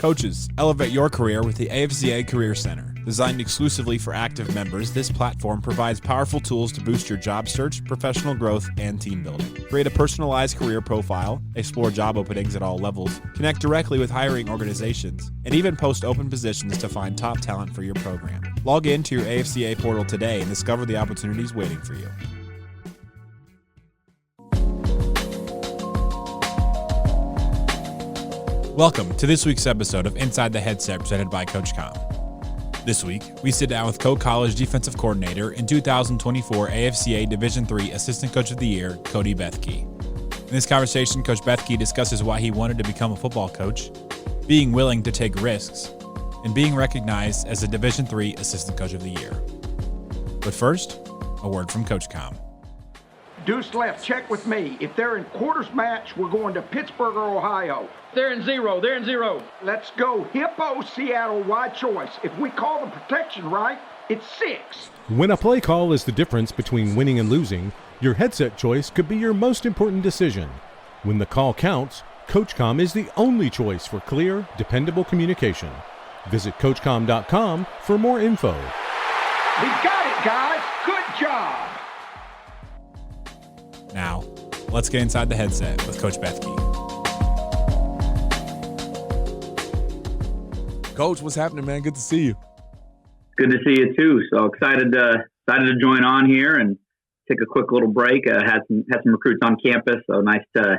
Coaches, elevate your career with the AFCA Career Center. Designed exclusively for active members, this platform provides powerful tools to boost your job search, professional growth, and team building. Create a personalized career profile, explore job openings at all levels, connect directly with hiring organizations, and even post open positions to find top talent for your program. Log in to your AFCA portal today and discover the opportunities waiting for you. Welcome to this week's episode of Inside the Headset presented by CoachComm. This week, we sit down with Coe College Defensive Coordinator and 2024 AFCA Division III Assistant Coach of the Year, Cody Baethke. In this conversation, Coach Baethke discusses why he wanted to become a football coach, being willing to take risks, and being recognized as a Division III Assistant Coach of the Year. But first, a word from CoachComm. Deuce left, check with me. If they're in quarters match, we're going to Pittsburgh or Ohio. They're in zero. Let's go Hippo, Seattle, wide choice. If we call the protection right, it's 6. When a play call is the difference between winning and losing, your headset choice could be your most important decision. When the call counts, CoachComm is the only choice for clear, dependable communication. Visit CoachComm.com for more info. We got it, guys. Good job. Now, let's get inside the headset with Coach Baethke. Coach, what's happening, man? Good to see you. Good to see you too. So excited to join on here and take a quick little break. Had some recruits on campus, so nice to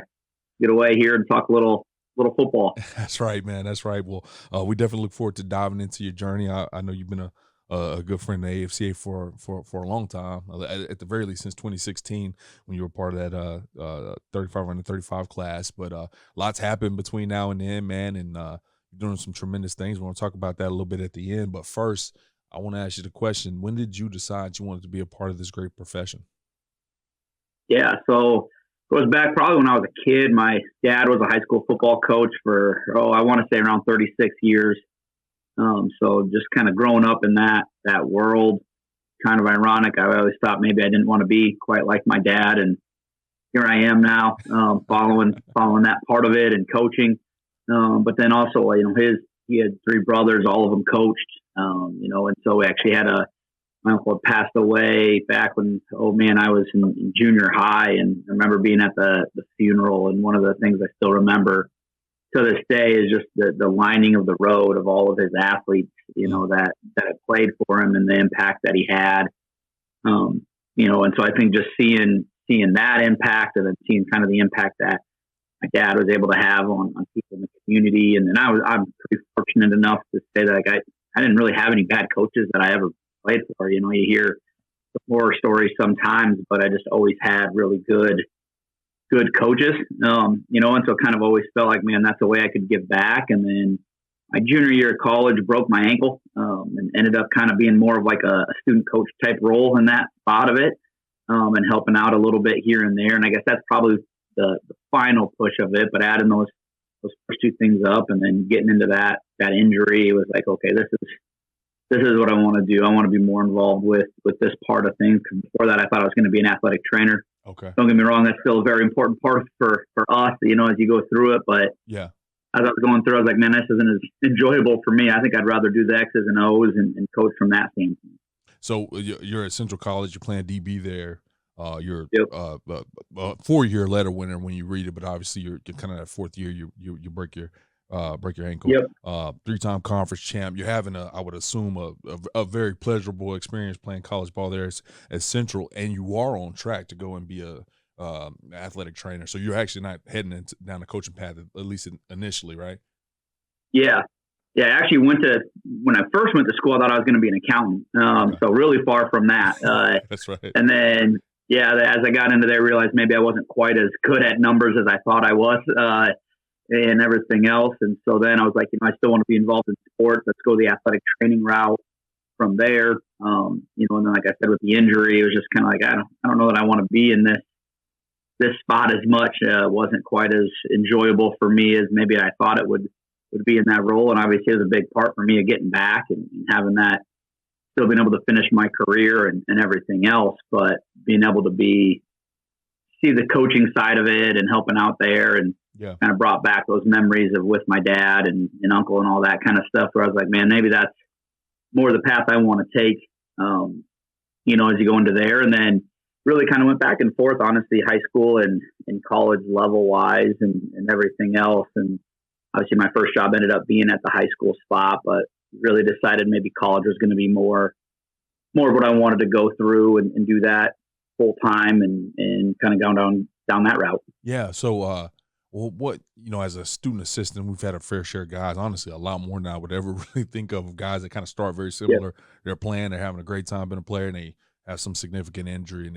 get away here and talk a little football. That's right, man. That's right. Well, we definitely look forward to diving into your journey. I know you've been a good friend of the AFCA for a long time, at the very least since 2016 when you were part of that 35 under 35 class. But lots happened between now and then, man, and you're doing some tremendous things. We're going to talk about that a little bit at the end. But first, I want to ask you the question: when did you decide you wanted to be a part of this great profession? Yeah, so it goes back probably when I was a kid. My dad was a high school football coach for I want to say around 36 years. So just kind of growing up in that world, kind of ironic. I always thought maybe I didn't want to be quite like my dad, and here I am now, following that part of it and coaching. But then also, he had 3 brothers, all of them coached, and so we actually had my uncle had passed away back when, I was in junior high, and I remember being at the funeral, and one of the things I still remember to this day is just the lining of the road of all of his athletes, that had played for him and the impact that he had. And so I think just seeing that impact and then seeing kind of the impact that my dad was able to have on people in the community. And then I'm pretty fortunate enough to say that I didn't really have any bad coaches that I ever played for. You hear the horror stories sometimes, but I just always had really good coaches, and so kind of always felt like, man, that's the way I could give back. And then my junior year of college, broke my ankle, and ended up kind of being more of like a student coach type role in that spot of it, and helping out a little bit here and there. And I guess that's probably the final push of it, but adding those first 2 things up and then getting into that injury, it was like, okay, this is what I want to do. I want to be more involved with this part of things. Before that, I thought I was going to be an athletic trainer. Okay. Don't get me wrong, that's still a very important part for us, as you go through it. But yeah, as I was going through, I was like, man, this isn't as enjoyable for me. I think I'd rather do the X's and O's and coach from that standpoint. So you're at Central College, you're playing DB there. You're Yep. a 4-year letter winner when you read it, but obviously you're kind of that 4th year you break your ankle. Yep. 3-time conference champ. You're having I would assume a very pleasurable experience playing college ball there at Central, and you are on track to go and be a athletic trainer. So you're actually not heading down the coaching path, at least initially, right? Yeah. I actually when I first went to school, I thought I was going to be an accountant. So really far from that. That's right. And then, as I got into there, I realized maybe I wasn't quite as good at numbers as I thought I was. And everything else. And so then I was like, I still want to be involved in sports. Let's go the athletic training route from there. And then, like I said, with the injury, it was just kind of like, I don't know that I want to be in this spot as much. It wasn't quite as enjoyable for me as maybe I thought it would be in that role. And obviously it was a big part for me of getting back and having that, still being able to finish my career and everything else, but being able to be see the coaching side of it and helping out there, and kind of brought back those memories of with my dad and uncle and all that kind of stuff, where I was like, man, maybe that's more the path I want to take, as you go into there. And then really kind of went back and forth, honestly, high school and college level wise and everything else. And obviously my first job ended up being at the high school spot, but really decided maybe college was going to be more of what I wanted to go through and do that full time and kind of go down that route. Yeah. So, what, as a student assistant, we've had a fair share of guys, honestly, a lot more than I would ever really think of guys that kind of start very similar. Yeah. They're playing, they're having a great time being a player, and they have some significant injury, and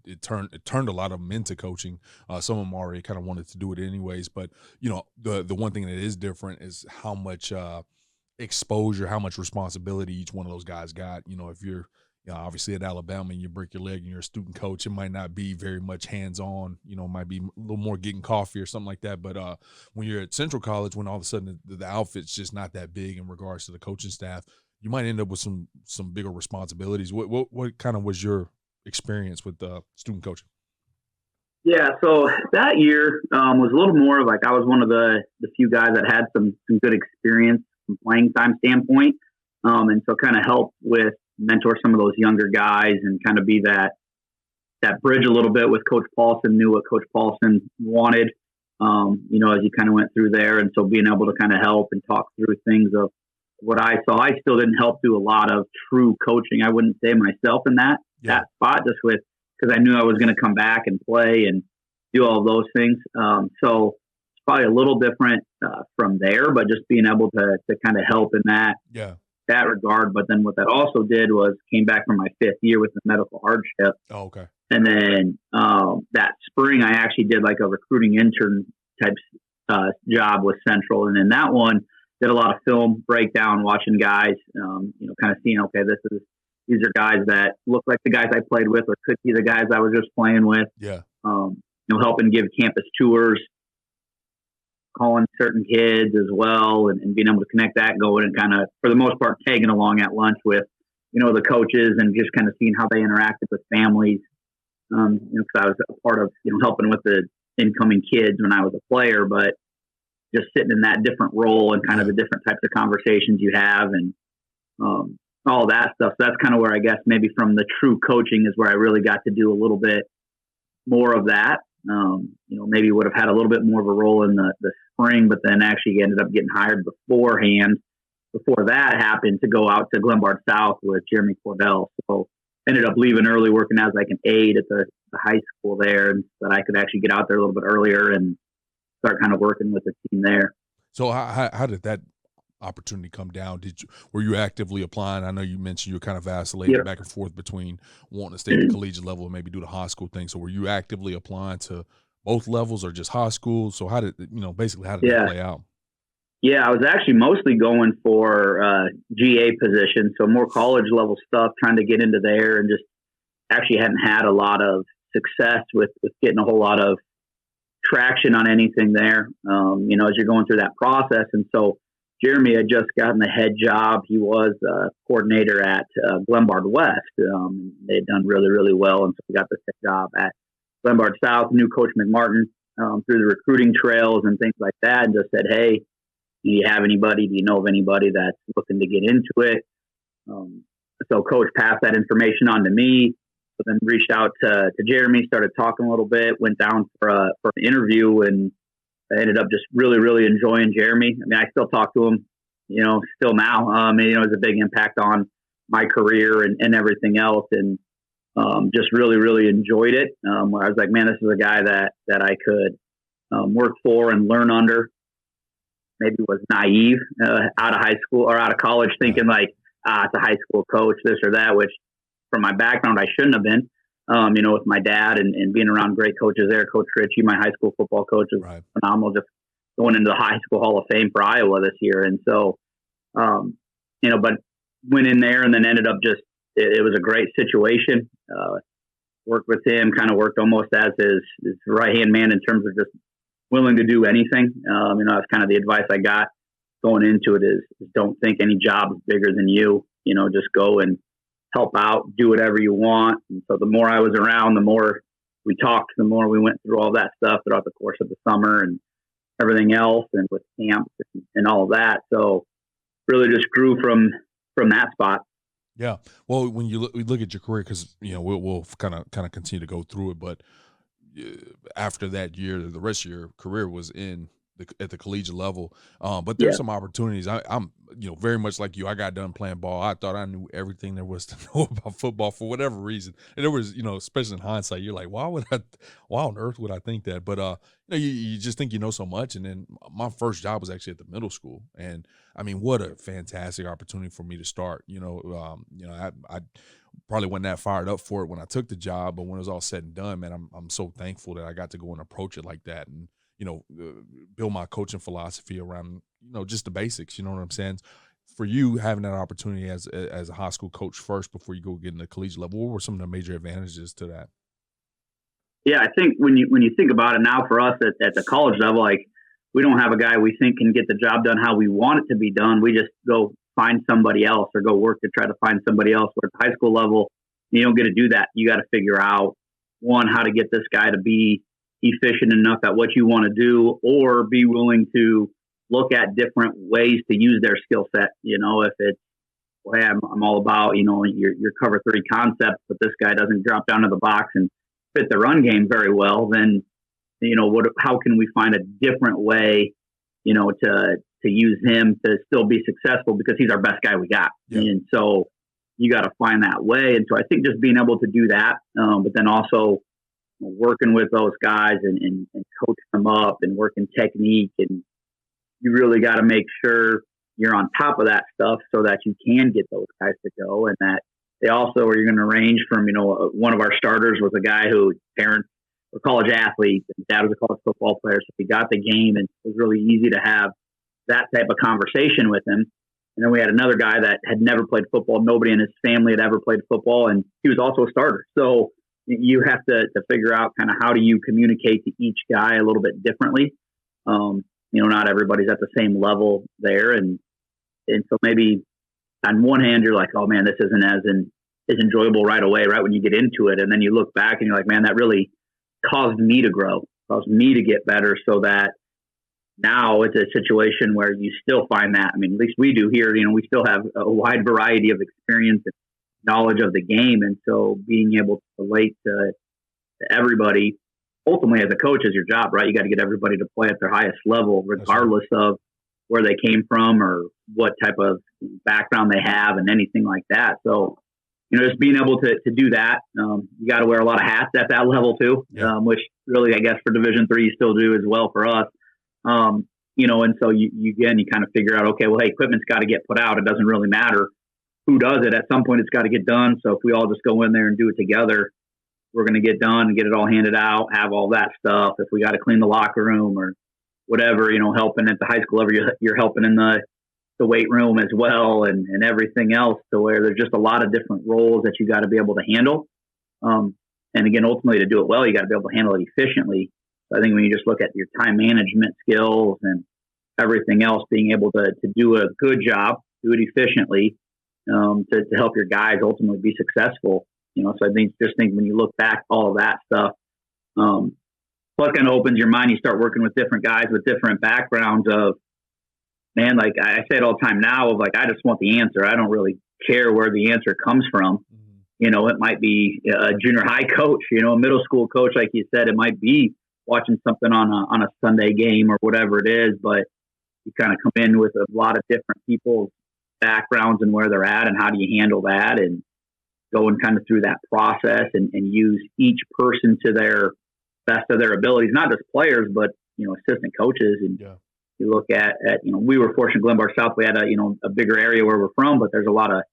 it turned a lot of them into coaching. Some of them already kind of wanted to do it anyways, but the one thing that is different is how much exposure, how much responsibility each one of those guys got. If you're obviously at Alabama and you break your leg and you're a student coach, it might not be very much hands-on, it might be a little more getting coffee or something like that. But when you're at Central College, when all of a sudden the outfit's just not that big in regards to the coaching staff, you might end up with some bigger responsibilities. What kind of was your experience with student coaching? Yeah, so that year was a little more of like I was one of the few guys that had some good experience from playing time standpoint, and so kind of helped with mentor some of those younger guys and kind of be that bridge a little bit with Coach Paulson, knew what Coach Paulson wanted, as he kind of went through there. And so being able to kind of help and talk through things of what I saw. I still didn't help do a lot of true coaching. I wouldn't say myself in that spot, just because I knew I was going to come back and play and do all of those things. So it's probably a little different from there, but just being able to kind of help in that regard. But then what that also did was came back from my 5th year with the medical hardship. Oh, okay. And then that spring I actually did like a recruiting intern type job with Central. And then that one did a lot of film breakdown, watching guys, kind of seeing, okay, these are guys that look like the guys I played with or could be the guys I was just playing with. Yeah. Helping give campus tours, calling certain kids as well, and being able to connect that going and kind of, for the most part, tagging along at lunch with, the coaches and just kind of seeing how they interacted with families. Because I was a part of, helping with the incoming kids when I was a player, but just sitting in that different role and kind of the different types of conversations you have and all that stuff. So that's kind of where I guess maybe from the true coaching is where I really got to do a little bit more of that. Maybe would have had a little bit more of a role in the spring, but then actually ended up getting hired before that happened to go out to Glenbard South with Jeremy Cordell. So ended up leaving early, working as like an aide at the high school there, and that I could actually get out there a little bit earlier and start kind of working with the team there. So how did that opportunity come down? Were you actively applying? I know you mentioned you were kind of vacillating back and forth between wanting to stay at the collegiate level and maybe do the high school thing. So were you actively applying to both levels or just high school? So how did that play out? Yeah, I was actually mostly going for GA position, so more college level stuff, trying to get into there, and just actually hadn't had a lot of success with getting a whole lot of traction on anything there, as you're going through that process. And so Jeremy had just gotten the head job. He was coordinator at Glenbard West. They had done really, really well, and so we got this head job at Glenbard South. Knew Coach McMartin through the recruiting trails and things like that, and just said, hey, do you have anybody? Do you know of anybody that's looking to get into it? So Coach passed that information on to me, but then reached out to Jeremy, started talking a little bit, went down for an interview, and I ended up just really, really enjoying Jeremy. I mean, I still talk to him, still now. It was a big impact on my career and everything else, and just really, really enjoyed it. Where I was like, man, this is a guy that I could work for and learn under. Maybe was naive out of high school or out of college, thinking like, it's a high school coach, this or that, which from my background, I shouldn't have been. With my dad and being around great coaches there. Coach Ritchie, my high school football coach, is phenomenal, just going into the high school Hall of Fame for Iowa this year. And so, but went in there and then ended up it was a great situation. Worked with him, kind of worked almost as his right-hand man in terms of just willing to do anything. That's kind of the advice I got going into it is don't think any job is bigger than you. Just go and help out, do whatever you want. And so the more I was around, the more we talked, the more we went through all that stuff throughout the course of the summer and everything else, and with camps and all of that. So really just grew from that spot. Yeah. Well, when you look at your career, because we'll kind of continue to go through it, but after that year, the rest of your career was at the collegiate level. But there's some opportunities. I'm very much like you. I got done playing ball. I thought I knew everything there was to know about football for whatever reason. And there was, especially in hindsight, you're like, why on earth would I think that? But you just think you know so much. And then my first job was actually at the middle school, and I mean, what a fantastic opportunity for me to start. I probably wasn't that fired up for it when I took the job, but when it was all said and done, man, I'm so thankful that I got to go and approach it like that, and build my coaching philosophy around just the basics. You know what I'm saying? For you, having that opportunity as a high school coach first before you go get in the collegiate level, what were some of the major advantages to that? Yeah, I think when you think about it now, for us at the college level, like, we don't have a guy we think can get the job done how we want it to be done. We just go find somebody else or go work to try to find somebody else. But at the high school level, you don't get to do that. You got to figure out, one, how to get this guy to be efficient enough at what you want to do, or be willing to look at different ways to use their skill set. If it's, well, hey, I'm all about, your cover 3 concepts, but this guy doesn't drop down to the box and fit the run game very well, then, how can we find a different way, to use him to still be successful, because he's our best guy we got. Yeah. And so you got to find that way. And so I think just being able to do that, but then also working with those guys and coaching them up and working technique, and you really got to make sure you're on top of that stuff so that you can get those guys to go, and that they also are, you're going to range from, one of our starters was a guy whose parents were college athletes, and dad was a college football player, so he got the game, and it was really easy to have that type of conversation with him. And then we had another guy that had never played football. Nobody in his family had ever played football, and he was also a starter. So you have to figure out kind of how do you communicate to each guy a little bit differently. Not everybody's at the same level there. And so maybe on one hand, you're like, oh man, this isn't as enjoyable right away, right when you get into it. And then you look back and you're like, man, that really caused me to grow, caused me to get better, so that now it's a situation where you still find that. I mean, at least we do here, we still have a wide variety of experience and knowledge of the game. And so being able to relate to everybody, ultimately as a coach, is your job, right? You got to get everybody to play at their highest level, regardless of where they came from or what type of background they have and anything like that. So, just being able to do that, you got to wear a lot of hats at that level too, which really, I guess, for Division III, you still do as well for us. And so you kind of figure out, okay, well, hey, equipment's got to get put out. It doesn't really matter who does it. At some point, it's got to get done. So if we all just go in there and do it together, we're going to get done and get it all handed out, have all that stuff. If we got to clean the locker room or whatever, helping at the high school level, you're helping in the weight room as well, and everything else, to where there's just a lot of different roles that you got to be able to handle. And again, ultimately, to do it well, you got to be able to handle it efficiently. So I think when you just look at your time management skills and everything else, being able to do a good job, do it efficiently, to help your guys ultimately be successful. So I think when you look back, all of that stuff, plus kind of opens your mind. You start working with different guys with different backgrounds of, man, like I say it all the time now, of like, I just want the answer. I don't really care where the answer comes from. It might be a junior high coach, a middle school coach, like you said. It might be watching something on a Sunday game or whatever it is, but you kind of come in with a lot of different people's backgrounds and where they're at, and how do you handle that, and going kind of through that process and use each person to their best of their abilities, not just players, but, assistant coaches. And you look at, we were fortunate, Glenbard South, we had a bigger area where we're from, but there's a lot of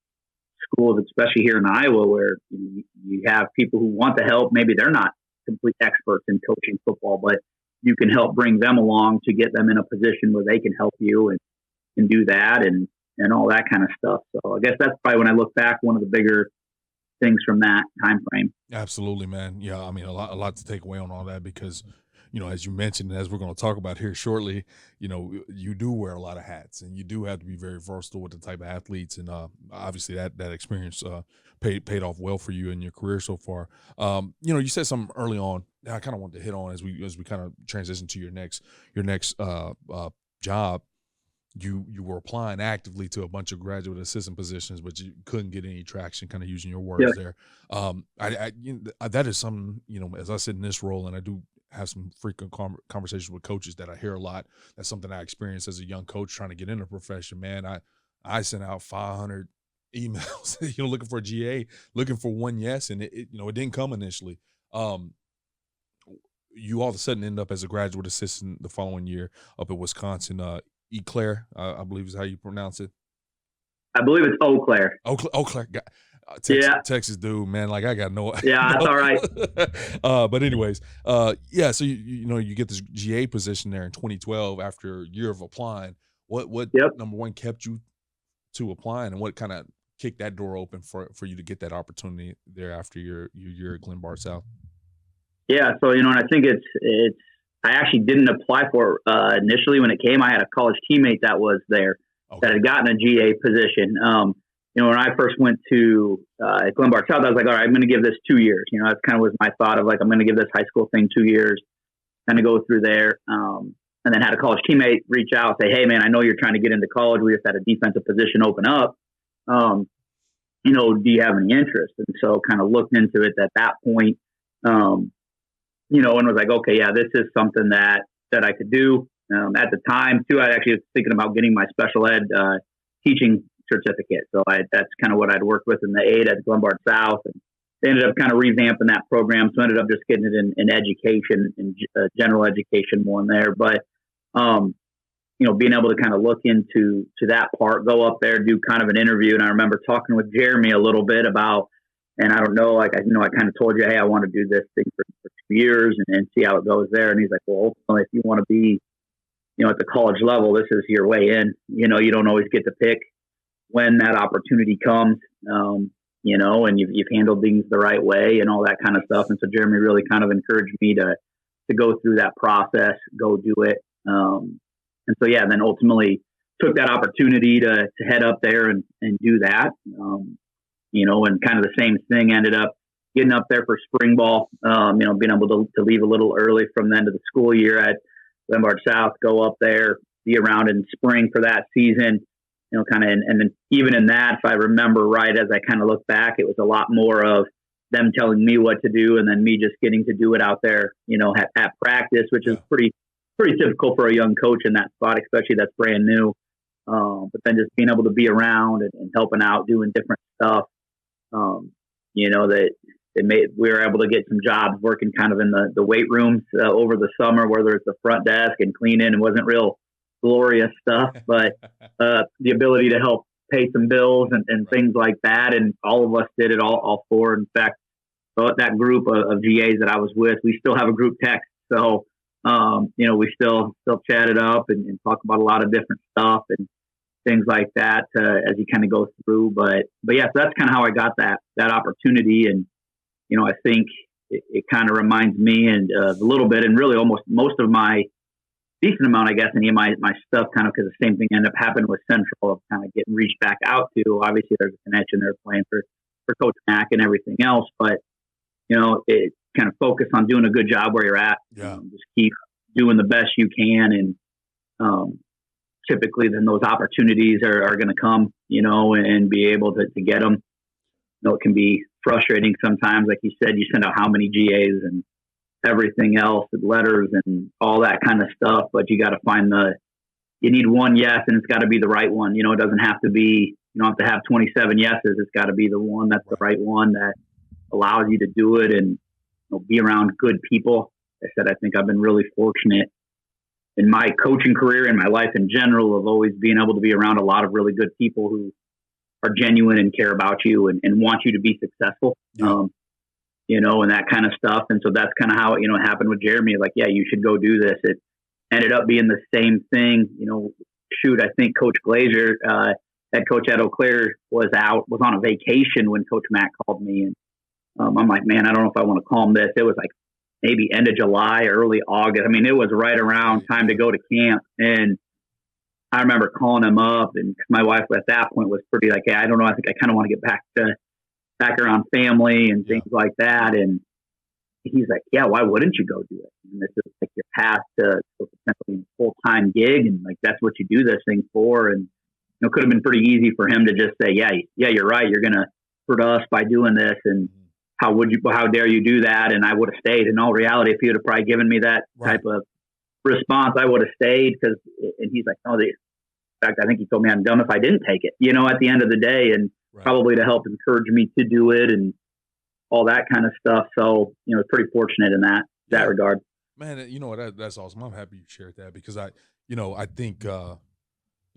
schools, especially here in Iowa, where you have people who want to help. Maybe they're not complete experts in coaching football, but you can help bring them along to get them in a position where they can help you and do that and all that kind of stuff. So I guess that's probably, when I look back, one of the bigger things from that time frame. Absolutely, man. Yeah, I mean, a lot to take away on all that, because as you mentioned, as we're going to talk about here shortly, you do wear a lot of hats, and you do have to be very versatile with the type of athletes. And obviously that experience paid off well for you in your career so far. You said something early on that I kind of wanted to hit on as we kind of transition to your next job. You were applying actively to a bunch of graduate assistant positions, but you couldn't get any traction, kind of using your words there. That is something, as I sit in this role, and I do have some frequent conversations with coaches that I hear a lot. That's something I experienced as a young coach trying to get in the profession, man. I sent out 500 emails, looking for a GA, looking for one yes, and it didn't come initially. You all of a sudden end up as a graduate assistant the following year up at Wisconsin. Eclair, I believe is how you pronounce it. I believe it's Eau Claire. Eau Claire. Texas dude, man. Like I got no. Yeah, that's all right. But anyways, so you get this GA position there in 2012 after a year of applying. What number one kept you to applying, and what kind of kicked that door open for you to get that opportunity there after your year at Glenbard South? Yeah, so and I think it's. I actually didn't apply for it initially when it came. I had a college teammate that was there that had gotten a GA position. When I first went to Glenbard South, I was like, all right, I'm going to give this 2 years. That's kind of was my thought of like, I'm going to give this high school thing 2 years, kind of go through there. And then had a college teammate reach out, say, hey, man, I know you're trying to get into college. We just had a defensive position open up. Do you have any interest? And so kind of looked into it at that point. And was like, okay, yeah, this is something that I could do. At the time, too, I actually was thinking about getting my special ed teaching certificate. So that's kind of what I'd worked with in the aid at Glenbard South. And they ended up kind of revamping that program. So I ended up just getting it in education, in general education more in there. But, being able to kind of look into that part, go up there, do kind of an interview. And I remember talking with Jeremy a little bit about, and I don't know, I kind of told you, hey, I want to do this thing for 2 years and see how it goes there. And he's like, well, ultimately, if you want to be, at the college level, this is your way in. You don't always get to pick when that opportunity comes, and you've handled things the right way and all that kind of stuff. And so Jeremy really kind of encouraged me to go through that process, go do it. And so, yeah, then ultimately took that opportunity to head up there and do that. And kind of the same thing, ended up getting up there for spring ball, being able to leave a little early from the end of the school year at Glenbard South, go up there, be around in spring for that season, and then even in that, if I remember right, as I kind of look back, it was a lot more of them telling me what to do and then me just getting to do it out there, at practice, which is pretty typical for a young coach in that spot, especially that's brand new. But then just being able to be around and helping out, doing different stuff. We were able to get some jobs working kind of in the weight rooms over the summer, whether it's the front desk and cleaning. It wasn't real glorious stuff, but the ability to help pay some bills and things like that. And all of us did it all four. In fact, so that group of GAs that I was with, we still have a group text. So, we still chat it up and talk about a lot of different stuff and things like that as you kind of go through. But yeah, so that's kind of how I got that opportunity. And, I think it kind of reminds me and a little bit, and really almost most of my decent amount, I guess, any of my stuff kind of, because the same thing ended up happening with Central of kind of getting reached back out to. Obviously there's a connection there playing for Coach Mack and everything else, but it kind of focus on doing a good job where you're at. Yeah. Just keep doing the best you can. And typically then those opportunities are going to come, and be able to get them. It can be frustrating sometimes. Like you said, you send out how many GAs and everything else, and letters and all that kind of stuff, but you got to find you need one yes, and it's got to be the right one. It doesn't have to be, you don't have to have 27 yeses. It's got to be the one that's the right one that allows you to do it and be around good people. Like I said, I think I've been really fortunate in my coaching career and my life in general of always being able to be around a lot of really good people who are genuine and care about you and want you to be successful, and that kind of stuff. And so that's kind of how it, happened with Jeremy. Like, yeah, you should go do this. It ended up being the same thing. I think Coach Glazier, head coach at Eau Claire, was on a vacation when Coach Mack called me. And I'm like, man, I don't know if I want to call him this. It was like maybe end of July, early August. I mean, it was right around time to go to camp. And I remember calling him up, and my wife at that point was pretty like, hey, I don't know. I think I kind of want to get back around family and things like that. And he's like, yeah, why wouldn't you go do it? And this is like your path to potentially a full-time gig. And like, that's what you do this thing for. And, it could have been pretty easy for him to just say, yeah, you're right. You're going to hurt us by doing this. And how dare you do that? And I would have stayed. In all reality, if he would have probably given me that type of response, I would have stayed and he's like, no, in fact, I think he told me I'm dumb if I didn't take it, at the end of the day, and probably to help encourage me to do it and all that kind of stuff. So, pretty fortunate in that regard. Man, that's awesome. I'm happy you shared that because I think,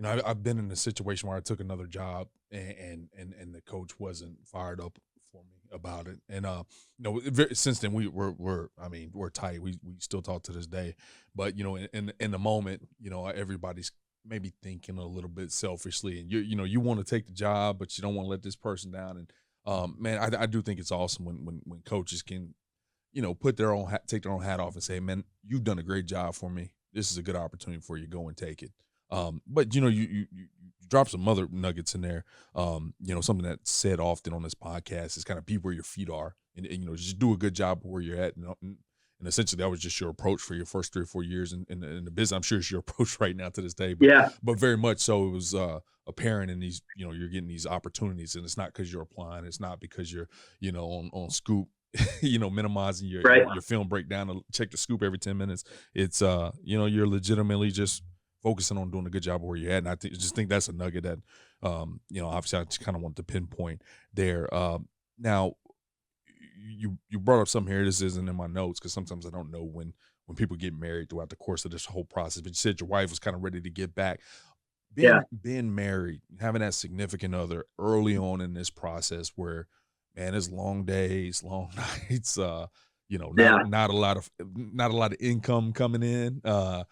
I've been in a situation where I took another job and the coach wasn't fired up for me about it. And, since then we're tight. We still talk to this day, but, in the moment, everybody's maybe thinking a little bit selfishly, and you want to take the job, but you don't want to let this person down. And, man, I do think it's awesome when coaches can, take their own hat off and say, man, you've done a great job for me. This is a good opportunity for you. Go and take it. But you drop some other nuggets in there. Something that's said often on this podcast is kind of be where your feet are, and just do a good job where you're at. And essentially, that was just your approach for your first 3 or 4 years in the business. I'm sure it's your approach right now to this day. But very much so. It was apparent in these. You're getting these opportunities, and it's not because you're applying. It's not because you're on Scoop. Minimizing your film breakdown to check the scoop every 10 minutes. It's you're legitimately just focusing on doing a good job where you're at. And I just think that's a nugget that, obviously I just kind of want to pinpoint there. Now, you brought up something here. This isn't in my notes because sometimes I don't know when people get married throughout the course of this whole process. But you said your wife was kind of ready to get back. Being married, having that significant other early on in this process where, man, it's long days, long nights, not a lot of income coming in. How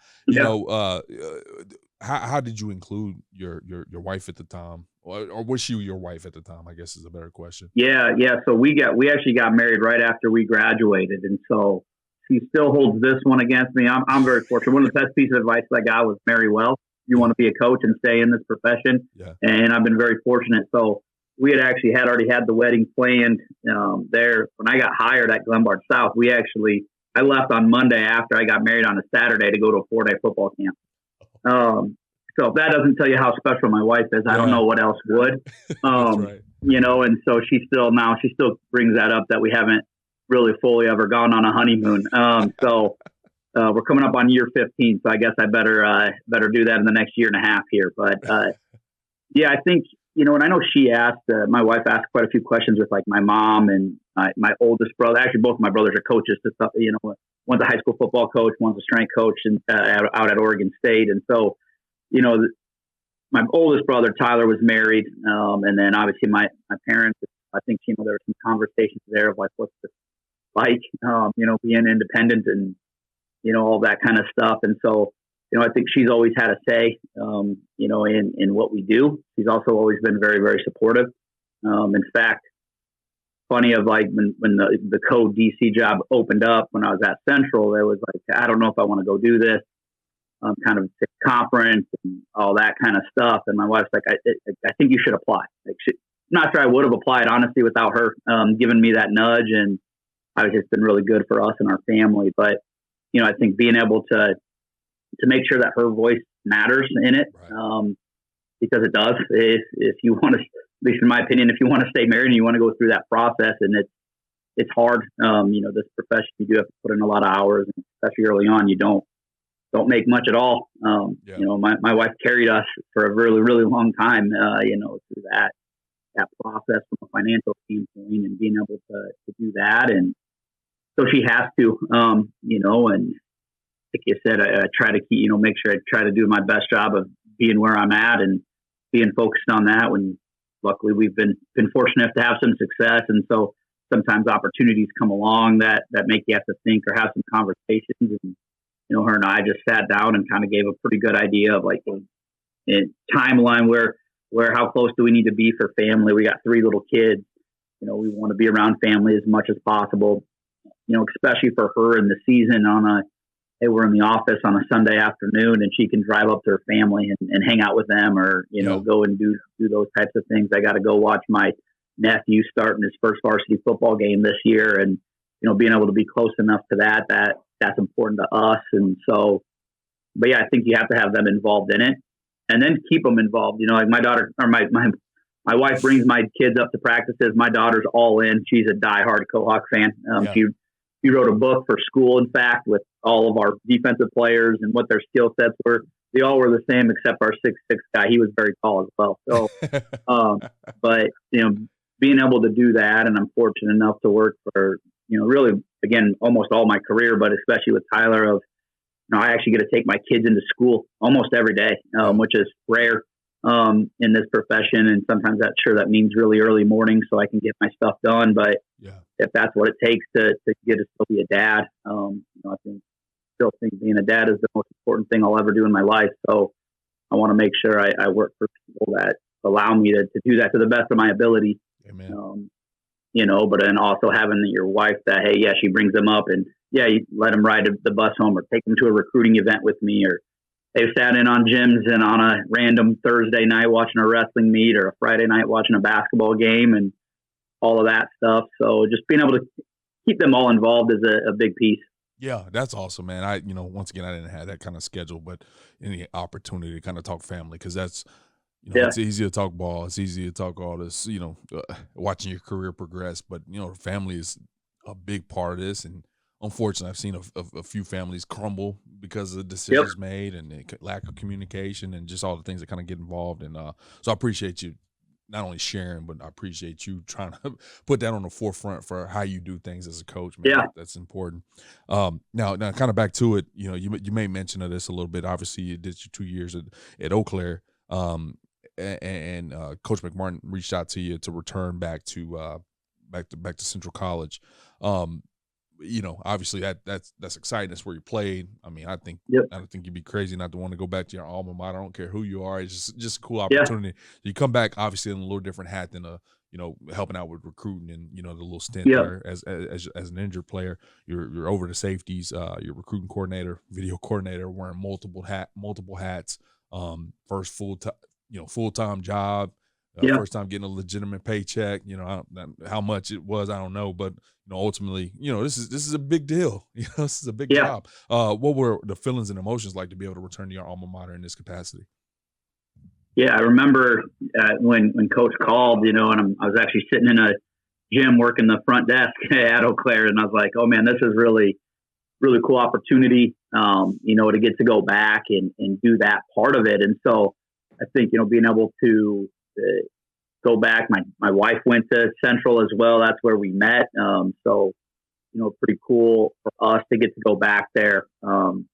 did you include your wife at the time, or was she your wife at the time? I guess is a better question. Yeah. So we actually got married right after we graduated, and so she still holds this one against me. I'm very fortunate. One of the best pieces of advice I got was marry well. You want to be a coach and stay in this profession, and I've been very fortunate. So we had already had the wedding planned there. When I got hired at Glenbard South, I left on Monday after I got married on a Saturday to go to a 4-day football camp. So if that doesn't tell you how special my wife is, I don't know what else would. And so she still brings that up that we haven't really fully ever gone on a honeymoon. So we're coming up on year 15, so I guess I better do that in the next year and a half here. But I think, and I know she asked, my wife asked quite a few questions with like my mom and my oldest brother. Actually, both of my brothers are coaches. One's a high school football coach, one's a strength coach out at Oregon State. And so, my oldest brother, Tyler, was married. And then obviously my parents, I think, there were some conversations there of like, what's this like, being independent and, all that kind of stuff. And so, I think she's always had a say, in what we do. She's also always been very, very supportive. In fact, funny of like when the Coe DC job opened up when I was at Central, there was like, I don't know if I want to go do this kind of conference and all that kind of stuff. And my wife's like, I think you should apply. Like, I'm not sure I would have applied honestly without her giving me that nudge. And it's been really good for us and our family. But, I think being able to make sure that her voice matters in it, because it does. If you want to, at least in my opinion, if you want to stay married and you want to go through that process, and it's hard. This profession, you do have to put in a lot of hours, and especially early on, you don't make much at all. My wife carried us for a really, really long time. Through that process from a financial standpoint, and being able to do that, and so she has to, and like you said, I try to keep, make sure I try to do my best job of being where I'm at and being focused on that. When luckily we've been fortunate to have some success. And so sometimes opportunities come along that make you have to think or have some conversations. And, her and I just sat down and kind of gave a pretty good idea of like a timeline where how close do we need to be for family? We got 3 little kids. We want to be around family as much as possible. especially for her in the season hey, we're in the office on a Sunday afternoon and she can drive up to her family and hang out with them or, go and do those types of things. I got to go watch my nephew starting his first varsity football game this year. And, being able to be close enough to that's important to us. And so, but yeah, I think you have to have them involved in it and then keep them involved. Like my daughter or my wife brings my kids up to practices. My daughter's all in. She's a diehard Kohawks fan. She wrote a book for school, in fact, with all of our defensive players and what their skill sets were. They all were the same except our 6'6" guy. He was very tall as well. So, but, being able to do that, and I'm fortunate enough to work for, really, again, almost all my career, but especially with Tyler I actually get to take my kids into school almost every day, which is rare in this profession. And sometimes that means really early morning so I can get my stuff done. But if that's what it takes to get to still be a dad, I still think being a dad is the most important thing I'll ever do in my life. So I want to make sure I work for people that allow me to do that to the best of my ability. Amen. But then also having your wife that, hey, yeah, she brings them up and you let them ride the bus home or take them to a recruiting event with me, or they've sat in on gyms and on a random Thursday night watching a wrestling meet or a Friday night watching a basketball game and all of that stuff. So just being able to keep them all involved is a big piece. Yeah, that's awesome, man. Once again, I didn't have that kind of schedule, but any opportunity to kind of talk family, because that's, it's easy to talk ball. It's easy to talk all this, watching your career progress. But, family is a big part of this. And unfortunately, I've seen a few families crumble because of decisions made and the lack of communication and just all the things that kind of get involved. And so I appreciate you not only sharing, but I appreciate you trying to put that on the forefront for how you do things as a coach, man. Yeah. That's important. Now kind of back to it, you made mention of this a little bit. Obviously, you did your 2 years at Eau Claire. And Coach McMartin reached out to you to return back to Central College. Obviously that's exciting. That's where you played. I mean, I don't think you'd be crazy not to want to go back to your alma mater. I don't care who you are. It's just a cool opportunity. You come back obviously in a little different hat than helping out with recruiting and the little stint there as an injured player. You're over the safeties. You're recruiting coordinator, video coordinator, wearing multiple hats. First full-time job, first time getting a legitimate paycheck. How much it was, I don't know, but ultimately, this is a big deal. This is a big job. What were the feelings and emotions like to be able to return to your alma mater in this capacity? Yeah, I remember when Coach called, and I was actually sitting in a gym working the front desk at Eau Claire, and I was like, oh man, this is really, really cool opportunity, to get to go back and do that part of it. And so I think, being able to go back, my wife went to Central as well. That's where we met. So, pretty cool for us to get to go back there, and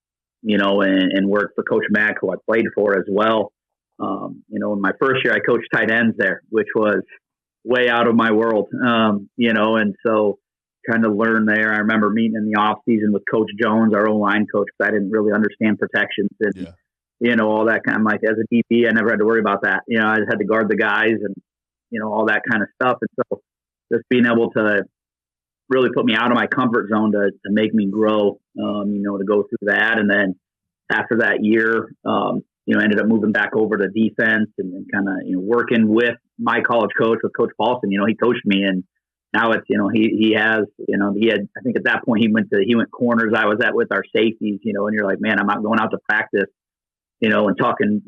work for Coach Mack, who I played for as well. In my first year, I coached tight ends there, which was way out of my world, and so kind of learn there. I remember meeting in the off season with Coach Jones, our O-line coach, because I didn't really understand protections and, all that kind of, like, as a DP, I never had to worry about that. I just had to guard the guys and, all that kind of stuff. And so just being able to really put me out of my comfort zone to make me grow, to go through that. And then after that year, ended up moving back over to defense and kind of, working with my college coach, with Coach Paulson. He coached me, and now it's, he had, I think at that point he went corners. I was at with our safeties, and you're like, man, I'm not going out to practice, and talking,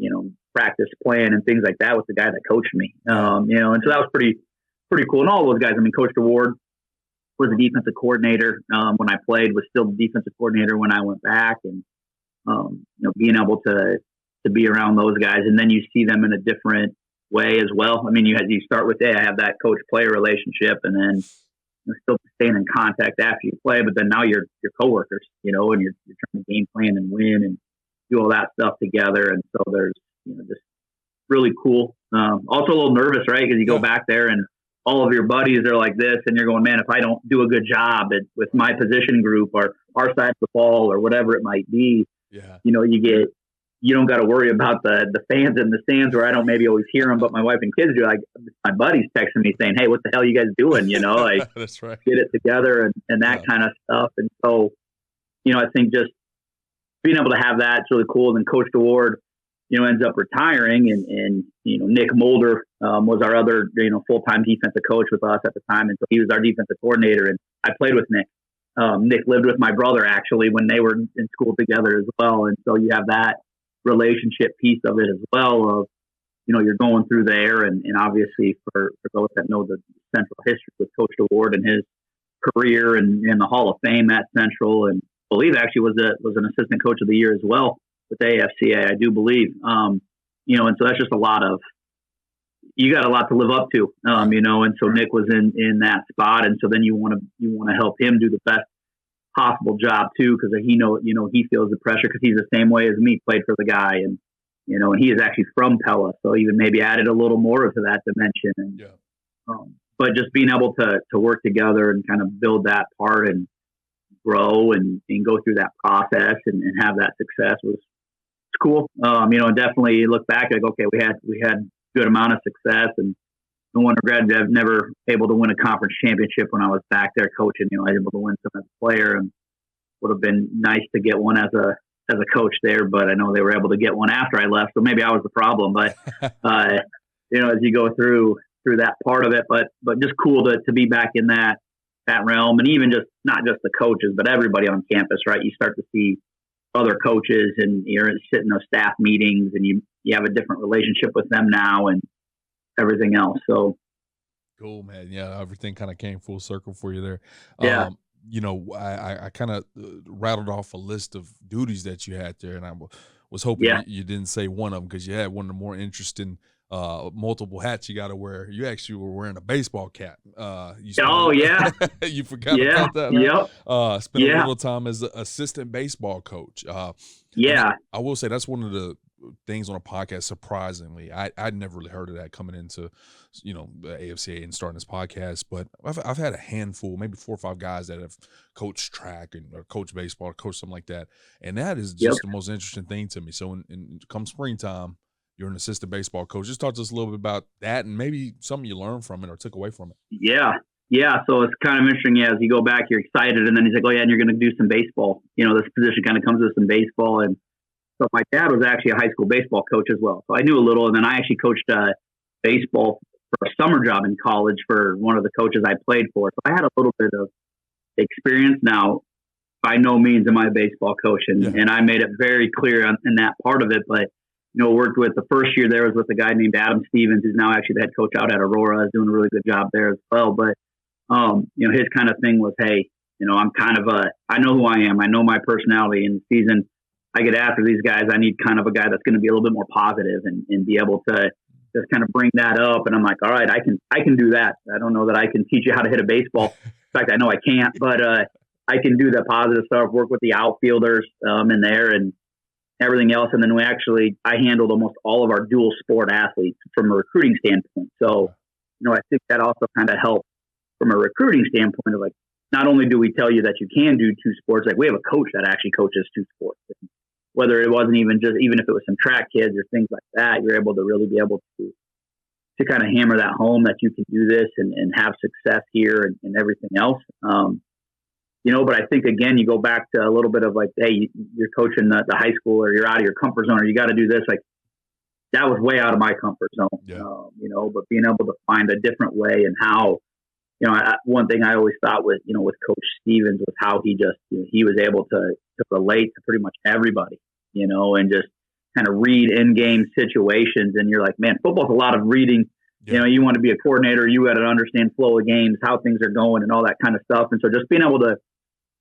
practice plan and things like that with the guy that coached me. And so that was pretty cool. And all those guys, I mean, Coach DeWard was a defensive coordinator when I played, was still the defensive coordinator when I went back, and, being able to be around those guys, and then you see them in a different way as well. I mean, you start with, I have that coach-player relationship, and then still staying in contact after you play, but then now you're coworkers, and you're trying to game plan and win and do all that stuff together. And so there's, just really cool. Also a little nervous, right? Because you go back there and all of your buddies are like this, and you're going, man, if I don't do a good job with my position group or our side of the ball or whatever it might be, you you don't got to worry about the fans in the stands where I don't maybe always hear them, but my wife and kids do. Like my buddies texting me saying, "Hey, what the hell are you guys doing?" Like that's right. Get it together and that kind of stuff. And so, I think just being able to have that, it's really cool. And then Coach DeWard, ends up retiring, and Nick Mulder was our other full-time defensive coach with us at the time, and so he was our defensive coordinator. And I played with Nick. Nick lived with my brother actually when they were in school together as well, and so you have that relationship piece of it as well. Of you're going through there, and obviously for those that know the Central history with Coach DeWard and his career and in the Hall of Fame at Central, and I believe actually was an assistant coach of the year as well with AFCA, I do believe. And so that's just you got a lot to live up to, and so Nick was in that spot. And so then you want to help him do the best possible job too, because he feels the pressure because he's the same way as me, played for the guy, and he is actually from Pella, so even maybe added a little more to that dimension. And but just being able to work together and kind of build that part and grow and go through that process and have that success was cool. Definitely look back like, okay, we had good amount of success, and no one regretted I've never able to win a conference championship when I was back there coaching. I was able to win some as a player, and would have been nice to get one as a coach there, but I know they were able to get one after I left, so maybe I was the problem. But as you go through that part of it, but just cool to be back in that realm, and even just not just the coaches, but everybody on campus, right? You start to see other coaches, and you're sitting in those staff meetings, and you have a different relationship with them now, and everything else. So cool, man. Yeah, everything kind of came full circle for you there. Yeah. I kind of rattled off a list of duties that you had there, and I was hoping you didn't say one of them, because you had one of the more interesting multiple hats you got to wear. You actually were wearing a baseball cap. You forgot about that. Yep. Spent a little time as an assistant baseball coach. I will say that's one of the things on a podcast. Surprisingly, I'd never really heard of that coming into the AFCA and starting this podcast. But I've had a handful, maybe 4 or 5 guys that have coached track or coached baseball or coached something like that, and that is just the most interesting thing to me. So in come springtime, you're an assistant baseball coach. Just talk to us a little bit about that and maybe something you learned from it or took away from it. Yeah. So it's kind of interesting. As you go back, you're excited, and then he's like, "Oh yeah, and you're going to do some baseball." This position kind of comes with some baseball, and so my dad was actually a high school baseball coach as well. So I knew a little, and then I actually coached baseball for a summer job in college for one of the coaches I played for. So I had a little bit of experience. Now, by no means am I a baseball coach, and I made it very clear in that part of it, but worked with the first year there was with a guy named Adam Stevens, who's now actually the head coach out at Aurora, is doing a really good job there as well. But, his kind of thing was, hey, I'm kind of I know who I am. I know my personality. In the season, I get after these guys. I need kind of a guy that's going to be a little bit more positive and be able to just kind of bring that up. And I'm like, all right, I can do that. I don't know that I can teach you how to hit a baseball. In fact, I know I can't, but I can do the positive stuff, work with the outfielders in there and everything else. And then I handled almost all of our dual sport athletes from a recruiting standpoint. So, I think that also kind of helped from a recruiting standpoint of like, not only do we tell you that you can do 2 sports, like we have a coach that actually coaches 2 sports. And whether it wasn't even if it was some track kids or things like that, you're able to really be able to kind of hammer that home that you can do this and have success here and everything else. But I think, again, you go back to a little bit of like, hey, you're coaching the high school, or you're out of your comfort zone, or you got to do this. Like, that was way out of my comfort zone, but being able to find a different way and how, one thing I always thought with Coach Stevens was how he just, he was able to relate to pretty much everybody, and just kind of read in-game situations. And you're like, man, football's a lot of reading. You want to be a coordinator, you got to understand flow of games, how things are going and all that kind of stuff. And so just being able to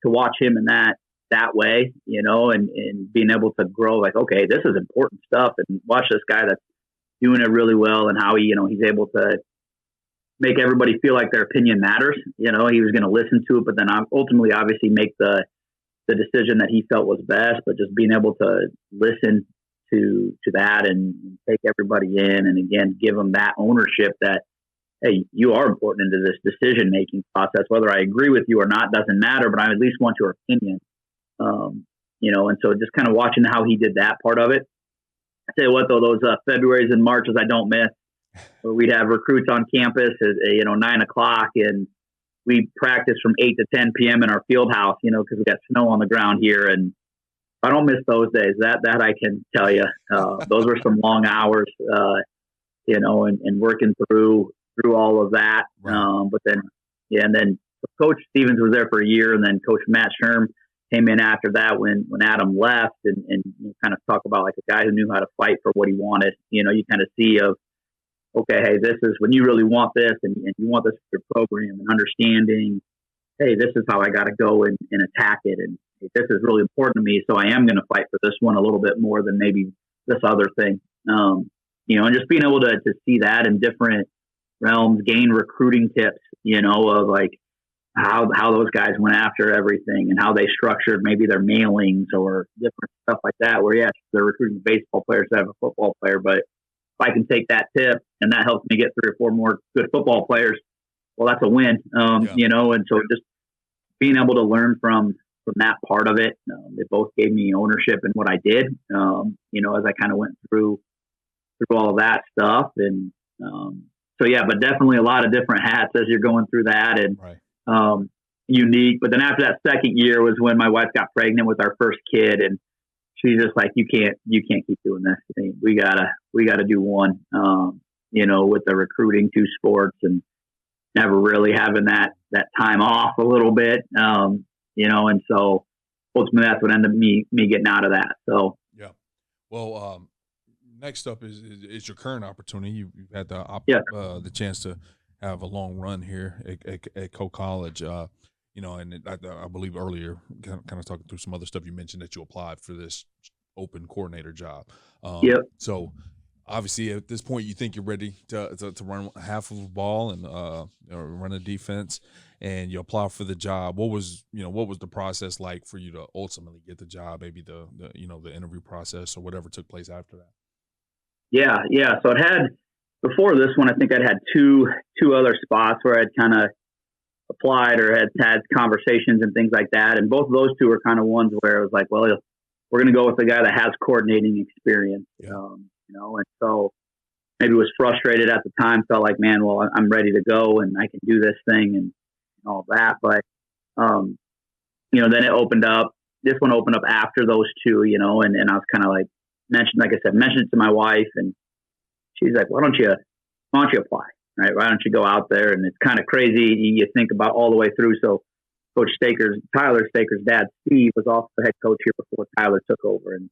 watch him in that way, and being able to grow like, okay, this is important stuff, and watch this guy that's doing it really well and how he's able to make everybody feel like their opinion matters. He was going to listen to it, but then ultimately obviously make the decision that he felt was best, but just being able to listen to that and take everybody in, and again, give them that ownership that, hey, you are important into this decision-making process. Whether I agree with you or not doesn't matter, but I at least want your opinion. And so just kind of watching how he did that part of it. tell you what, though, those Februarys and Marches I don't miss. Where we'd have recruits on campus at 9 o'clock, and we practice from 8 to 10 p.m. in our field house, because we got snow on the ground here. And I don't miss those days. That I can tell you. Those were some long hours, and working through all of that. Right. But then, and then Coach Stevens was there for a year, and then Coach Matt Sherm came in after that when Adam left, and kind of talk about like a guy who knew how to fight for what he wanted. You kind of see of, okay, hey, this is when you really want this, and you want this for your program, and understanding, hey, this is how I got to go and attack it, and this is really important to me, so I am going to fight for this one a little bit more than maybe this other thing. And just being able to see that in different realms, gain recruiting tips, of like how those guys went after everything and how they structured maybe their mailings or different stuff like that, where, yes, they're recruiting baseball players to have a football player, but if I can take that tip and that helps me get 3 or 4 more good football players, well, that's a win. And so just being able to learn from that part of it, they both gave me ownership in what I did, as I kind of went through all of that stuff. And but definitely a lot of different hats as you're going through that, and right. Unique. But then after that second year was when my wife got pregnant with our first kid, and she's just like, you can't keep doing this. We gotta do one, with the recruiting, 2 sports, and never really having that time off a little bit, and so ultimately that's what ended up me getting out of that. So, yeah. Well, next up is your current opportunity. You've had the chance to have a long run here at Coe College. And I believe earlier, kind of talking through some other stuff, you mentioned that you applied for this open coordinator job. So obviously at this point you think you're ready to run half of the ball and run a defense, and you apply for the job. What was the process like for you to ultimately get the job? Maybe the interview process or whatever took place after that. Yeah. So it had, before this one, I think I'd had two other spots where I'd kind of applied or had conversations and things like that. And both of those 2 were kind of ones where it was like, well, we're going to go with the guy that has coordinating experience, and so maybe was frustrated at the time, felt like, man, well, I'm ready to go and I can do this thing and all that. But, then it opened up, this one opened up after those 2, and I was kind of like, mentioned it to my wife, and she's like, why don't you apply? Right? Why don't you go out there? And it's kind of crazy. You think about all the way through. So Tyler Staker's dad, Steve, was also the head coach here before Tyler took over. And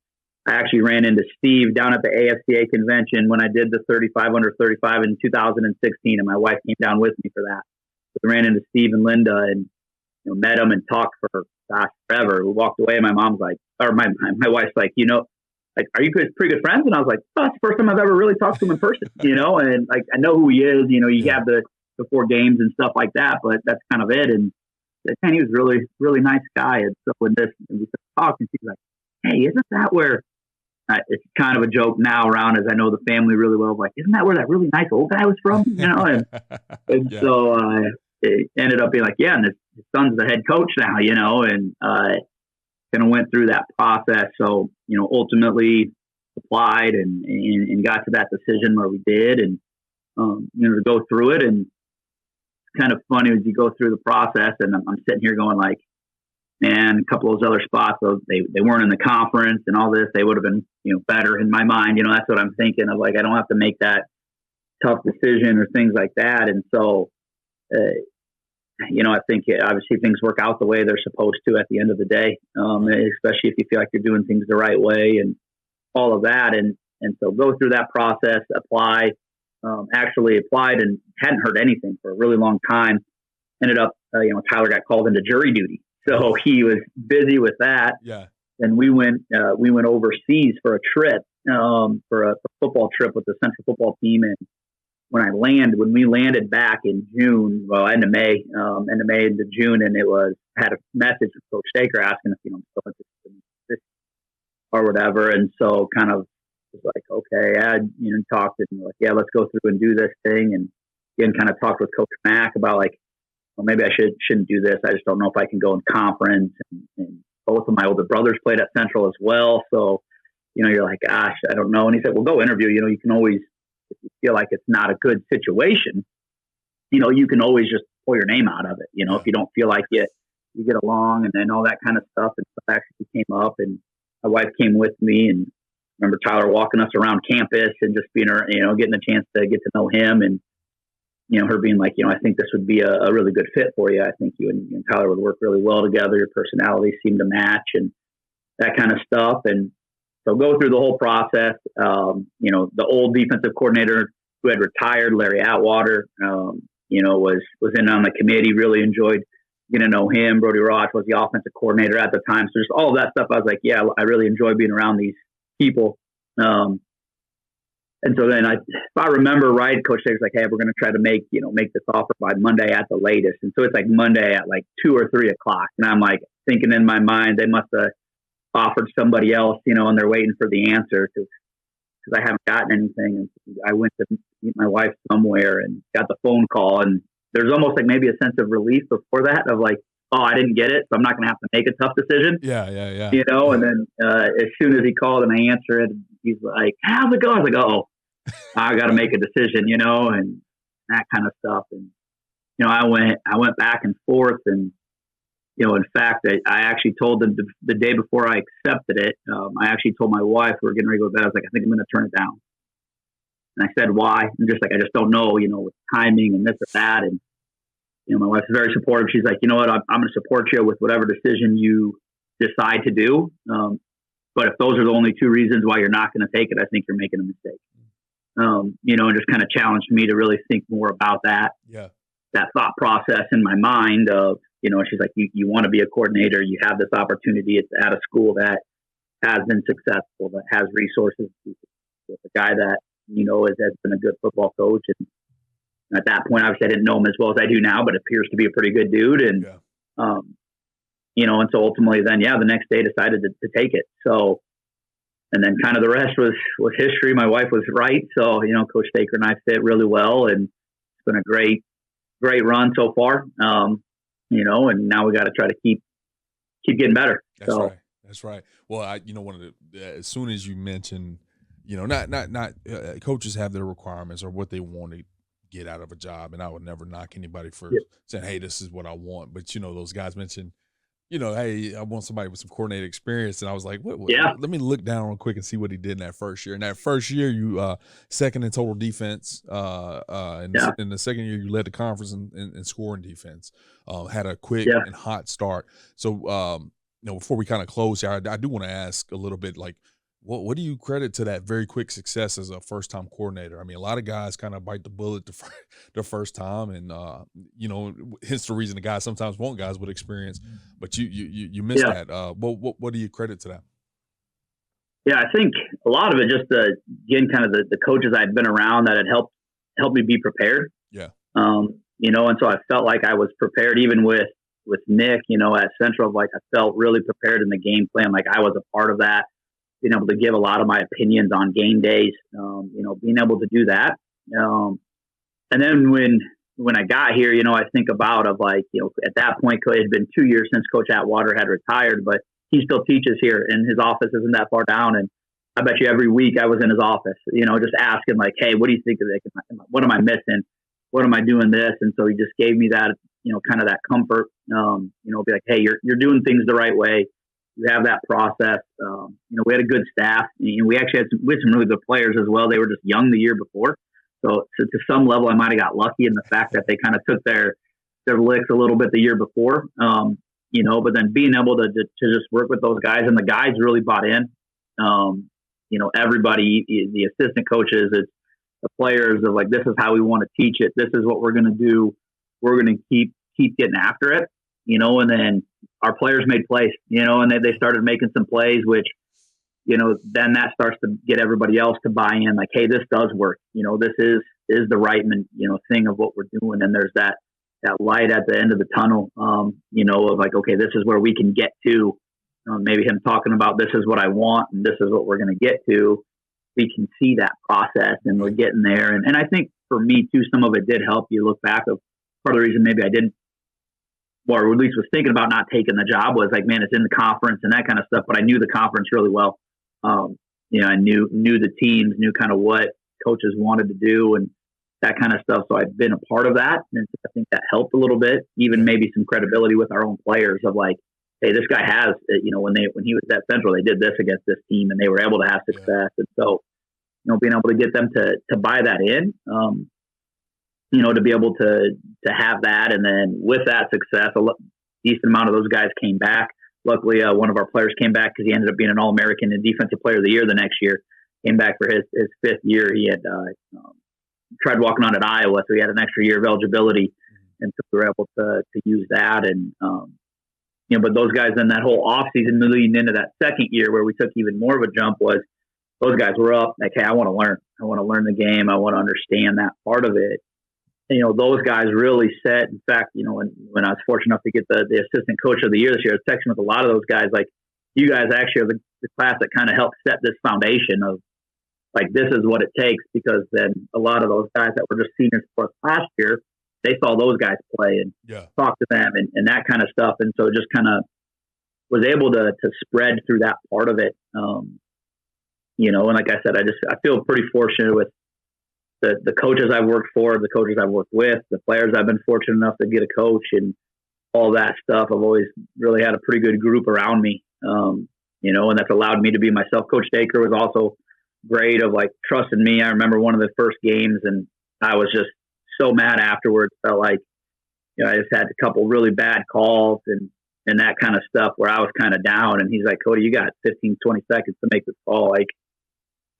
I actually ran into Steve down at the AFCA convention when I did the 35 under 35 in 2016. And my wife came down with me for that. So we ran into Steve and Linda and met them and talked for forever. We walked away. And my mom's like, or my wife's like, like, are you pretty good friends? And I was like, oh, that's the first time I've ever really talked to him in person, and like, I know who he is, you have the 4 games and stuff like that, but that's kind of it. And he was really, really nice guy. And so when we started talking, she's like, hey, isn't that where, it's kind of a joke now around, as I know the family really well, like, isn't that where that really nice old guy was from? And so it ended up being like, yeah, and his son's the head coach now, and kind of went through that process. So, ultimately applied and got to that decision where we did, and, to go through it. And it's kind of funny as you go through the process, and I'm sitting here going like, man, a couple of those other spots, they weren't in the conference and all this, they would have been, better in my mind. That's what I'm thinking of, like, I don't have to make that tough decision or things like that. And so, I think obviously things work out the way they're supposed to at the end of the day, especially if you feel like you're doing things the right way and all of that. And so go through that process, apply, actually applied and hadn't heard anything for a really long time. Ended up, Tyler got called into jury duty. So he was busy with that. Yeah. And we went overseas for a trip, for a football trip with the Central football team. And when we landed back in June, end of May into June, and had a message from Coach Staker asking if, I'm still interested in this or whatever. And so kind of was like, okay, talked and like, yeah, let's go through and do this thing. And again, kind of talked with Coach Mack about like, well, maybe I shouldn't do this. I just don't know if I can go in conference. And both of my older brothers played at Central as well. So you're like, gosh, I don't know. And he said, well, go interview. You can always, if you feel like it's not a good situation, you can always just pull your name out of it. If you don't feel like you get along and then all that kind of stuff. And stuff actually came up, and my wife came with me, and I remember Tyler walking us around campus and just being, getting a chance to get to know him, and, her being like, I think this would be a really good fit for you. I think you and Tyler would work really well together. Your personalities seem to match and that kind of stuff. And so go through the whole process. The old defensive coordinator who had retired, Larry Atwater, was in on the committee, really enjoyed getting to know him. Brody Roach was the offensive coordinator at the time. So just all of that stuff. I was like, yeah, I really enjoy being around these people. And so then if I remember right, Coach Taylor's like, hey, we're going to try to make this offer by Monday at the latest. And so it's like Monday at like 2 or 3 o'clock. And I'm like thinking in my mind, they must have offered somebody else, and they're waiting for the answer because I haven't gotten anything. And I went to meet my wife somewhere and got the phone call. And there's almost like maybe a sense of relief before that of like, oh, I didn't get it, so I'm not going to have to make a tough decision. Yeah. And then as soon as he called and I answered it, he's like, how's it going? I was like, oh, I got to make a decision, and that kind of stuff. And, I went back and forth, and, in fact, I actually told them the day before I accepted it, I actually told my wife, we were getting ready to go to bed, I was like, I think I'm going to turn it down. And I said, why? I'm just like, I just don't know, with timing and this or that. And, my wife's very supportive. She's like, you know what, I'm going to support you with whatever decision you decide to do. But if those are the only 2 reasons why you're not going to take it, I think you're making a mistake. And just kind of challenged me to really think more about that. Yeah. That thought process in my mind of, she's like, you want to be a coordinator. You have this opportunity. It's at a school that has been successful, that has resources. With a guy that, has been a good football coach. And at that point, obviously, I didn't know him as well as I do now, but appears to be a pretty good dude. And, and so ultimately then, the next day decided to take it. So, and then kind of the rest was history. My wife was right. So, Coach Staker and I fit really well, and it's been a great run so far. And now we got to try to keep getting better. That's right. Well, one of the, as soon as you mentioned, not coaches have their requirements or what they want to get out of a job. And I would never knock anybody for saying, hey, this is what I want. But, those guys mentioned, hey, I want somebody with some coordinator experience. And I was like, what? Yeah. Let me look down real quick and see what he did in that first year. In that first year, you second in total defense. In the second year, you led the conference in scoring defense. Had a quick and hot start. So, before we kind of close here, I do want to ask a little bit, like, what do you credit to that very quick success as a first-time coordinator? I mean, a lot of guys kind of bite the bullet the first time, and hence the reason the guys sometimes want guys with experience. But you missed that. What do you credit to that? Yeah, I think a lot of it just again, kind of the coaches I'd been around that had helped me be prepared. Yeah. And so I felt like I was prepared, even with Nick. At Central, like I felt really prepared in the game plan. Like I was a part of that. Being able to give a lot of my opinions on game days, being able to do that. And then when I got here, I think about at that point, it had been 2 years since Coach Atwater had retired, but he still teaches here and his office isn't that far down. And I bet you every week I was in his office, just asking like, hey, what do you think of this? What am I missing? What am I doing this? And so he just gave me that, kind of that comfort, be like, hey, you're doing things the right way. You have that process. We had a good staff. We actually had some really good players as well. They were just young the year before. So to some level, I might have got lucky in the fact that they kind of took their licks a little bit the year before, but then being able to just work with those guys, and the guys really bought in. Everybody, the assistant coaches, it's the players of like, this is how we want to teach it. This is what we're going to do. We're going to keep getting after it, and then our players made plays, and they started making some plays, which, then that starts to get everybody else to buy in. Like, hey, this does work. This is the right, thing of what we're doing. And there's that light at the end of the tunnel, of like, okay, this is where we can get to. Maybe him talking about this is what I want and this is what we're going to get to. We can see that process and we're getting there. And I think for me too, some of it did help. You look back of part of the reason maybe I didn't, or at least was thinking about not taking the job, was like, man, it's in the conference and that kind of stuff. But I knew the conference really well. I knew the teams, knew kind of what coaches wanted to do and that kind of stuff. So I've been a part of that. And I think that helped a little bit, even maybe some credibility with our own players of like, hey, this guy has, when he was at Central, they did this against this team and they were able to have success. And so, being able to get them to buy that in, to be able to have that. And then with that success, a decent amount of those guys came back. Luckily, one of our players came back because he ended up being an All-American and Defensive Player of the Year the next year. Came back for his fifth year. He had tried walking on at Iowa, so he had an extra year of eligibility. And so we were able to use that. And, but those guys in that whole offseason leading into that second year where we took even more of a jump was those guys were up like, hey, I want to learn. I want to learn the game. I want to understand that part of it. And, those guys really set. In fact, when I was fortunate enough to get the assistant coach of the year this year, I was texting with a lot of those guys, like, you guys actually are the class that kind of helped set this foundation of, like, this is what it takes, because then a lot of those guys that were just seniors for us last year, they saw those guys play and talk to them and that kind of stuff. And so just kind of was able to spread through that part of it. And like I said, I feel pretty fortunate with the coaches I've worked for, the coaches I've worked with, the players I've been fortunate enough to get a coach and all that stuff. I've always really had a pretty good group around me, and that's allowed me to be myself. Coach Dacre was also great of like trusting me. I remember one of the first games and I was just so mad afterwards. Felt like, I just had a couple really bad calls and that kind of stuff where I was kind of down. And he's like, Cody, you got 15, 20 seconds to make this call. Like,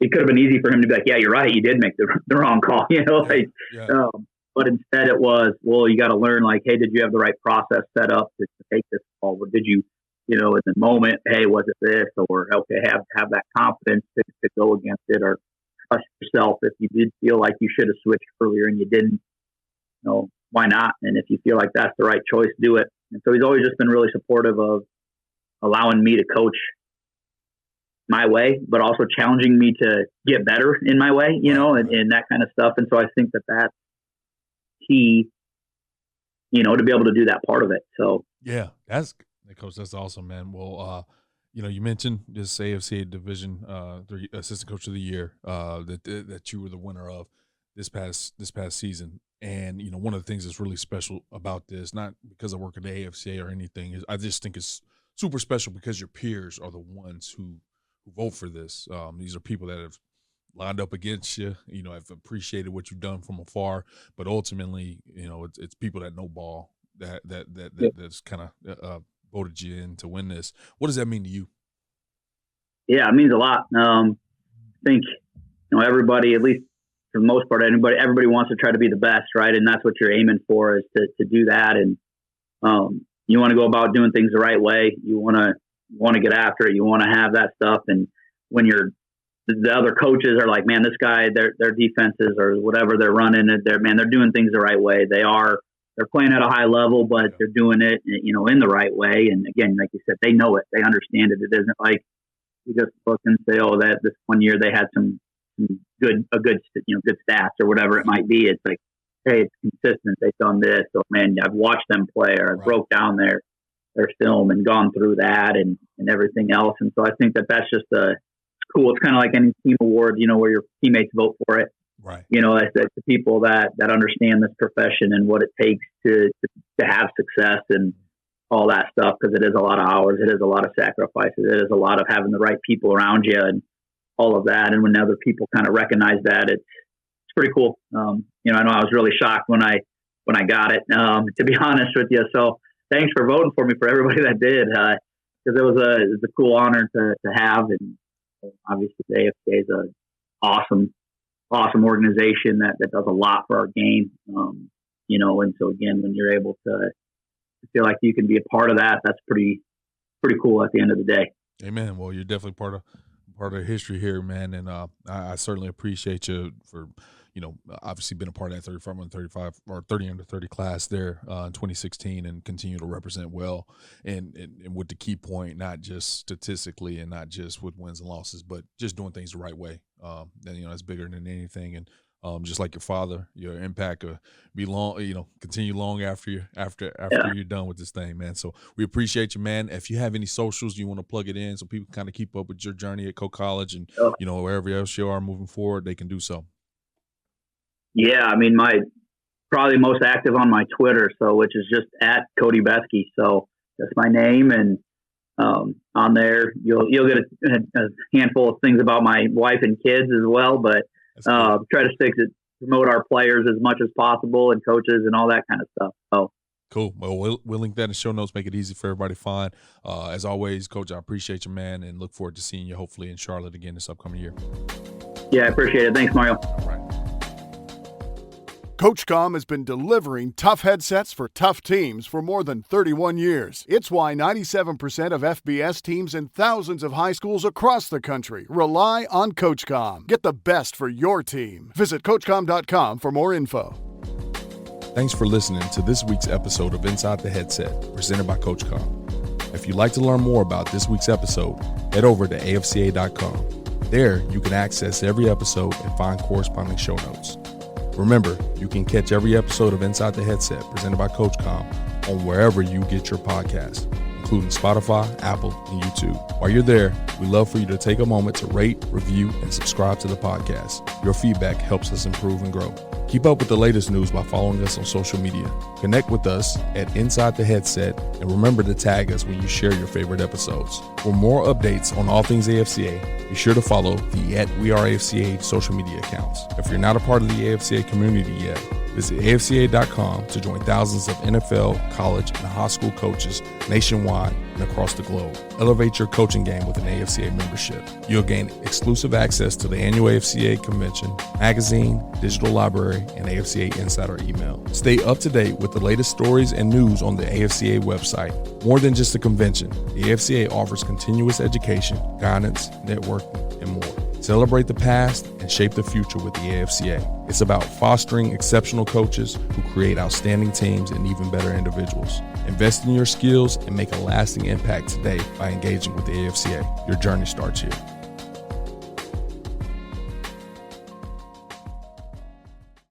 it could have been easy for him to be like, yeah, you're right. You did make the wrong call, but instead it was, well, you got to learn like, hey, did you have the right process set up to take this call? Or did you, in the moment, hey, was it this? Or, okay, have that confidence to go against it, or trust yourself. If you did feel like you should have switched earlier and you didn't, why not? And if you feel like that's the right choice, do it. And so he's always just been really supportive of allowing me to coach my way, but also challenging me to get better in my way, and that kind of stuff. And so I think that's key, to be able to do that part of it. So Coach, that's awesome, man. Well, you mentioned this AFCA Division 3 Assistant Coach of the Year that you were the winner of this past season. And one of the things that's really special about this, not because I work at the AFCA or anything, is I just think it's super special because your peers are the ones who vote for this. These are people that have lined up against you, have appreciated what you've done from afar, but ultimately, it's people that know ball that's kind of voted you in to win this. What does that mean to you? Yeah, it means a lot. I think, everybody, at least for the most part, everybody wants to try to be the best, right? And that's what you're aiming for, is to do that. And you want to go about doing things the right way. You want to get after it. You want to have that stuff. And when the other coaches are like, man, this guy, their defenses or whatever they're running, they're doing things the right way. They're playing at a high level, but they're doing it, in the right way. And again, like you said, they know it. They understand it. It isn't like you just look and say, oh, that this one year they had some good stats or whatever it might be. It's like, hey, it's consistent. They've done this. So, man, I've watched them play, or I broke down their film and gone through that and everything else. And so I think that's just cool. It's kind of like any team award, where your teammates vote for it. Right. It's the people that understand this profession and what it takes to have success and all that stuff, because it is a lot of hours. It is a lot of sacrifices. It is a lot of having the right people around you and all of that. And when other people kind of recognize that, it's pretty cool. I know I was really shocked when I got it, to be honest with you. So thanks for voting for me, for everybody that did, because it was a cool honor to have. And obviously the AFCA is an awesome organization that does a lot for our game. And so again, when you're able to feel like you can be a part of that, that's pretty cool at the end of the day. Amen. Well, you're definitely part of history here, man. And I certainly appreciate you for, obviously been a part of that 35 under 35 or 30 under 30 class there in 2016, and continue to represent well. And with the key point, not just statistically and not just with wins and losses, but just doing things the right way. And, that's bigger than anything. And just like your father. Your impact will be long, continue long after you're done with this thing, man. So we appreciate you, man. If you have any socials you want to plug it in so people can kind of keep up with your journey at Coe College and, wherever else you are moving forward, they can do so. Yeah, I mean, probably most active on my Twitter, which is just at Cody Baethke. So that's my name, and on there you'll get a handful of things about my wife and kids as well. But try to promote our players as much as possible and coaches and all that kind of stuff. So cool. Well, we'll link that in the show notes, make it easy for everybody to find. As always, Coach, I appreciate you, man, and look forward to seeing you hopefully in Charlotte again this upcoming year. Yeah, I appreciate it. Thanks, Mario. All right. CoachComm has been delivering tough headsets for tough teams for more than 31 years. It's why 97% of FBS teams and thousands of high schools across the country rely on CoachComm. Get the best for your team. Visit CoachComm.com for more info. Thanks for listening to this week's episode of Inside the Headset, presented by CoachComm. If you'd like to learn more about this week's episode, head over to AFCA.com. There, you can access every episode and find corresponding show notes. Remember, you can catch every episode of Inside the Headset presented by CoachComm on wherever you get your podcasts, including Spotify, Apple, and YouTube. While you're there, we'd love for you to take a moment to rate, review, and subscribe to the podcast. Your feedback helps us improve and grow. Keep up with the latest news by following us on social media. Connect with us at Inside the Headset, and remember to tag us when you share your favorite episodes. For more updates on all things AFCA, be sure to follow the @WeAreAFCA social media accounts. If you're not a part of the AFCA community yet, visit AFCA.com to join thousands of NFL, college, and high school coaches nationwide and across the globe. Elevate your coaching game with an AFCA membership. You'll gain exclusive access to the annual AFCA convention, magazine, digital library, and AFCA Insider email. Stay up to date with the latest stories and news on the AFCA website. More than just a convention, the AFCA offers continuous education, guidance, networking, and more. Celebrate the past and shape the future with the AFCA. It's about fostering exceptional coaches who create outstanding teams and even better individuals. Invest in your skills and make a lasting impact today by engaging with the AFCA. Your journey starts here.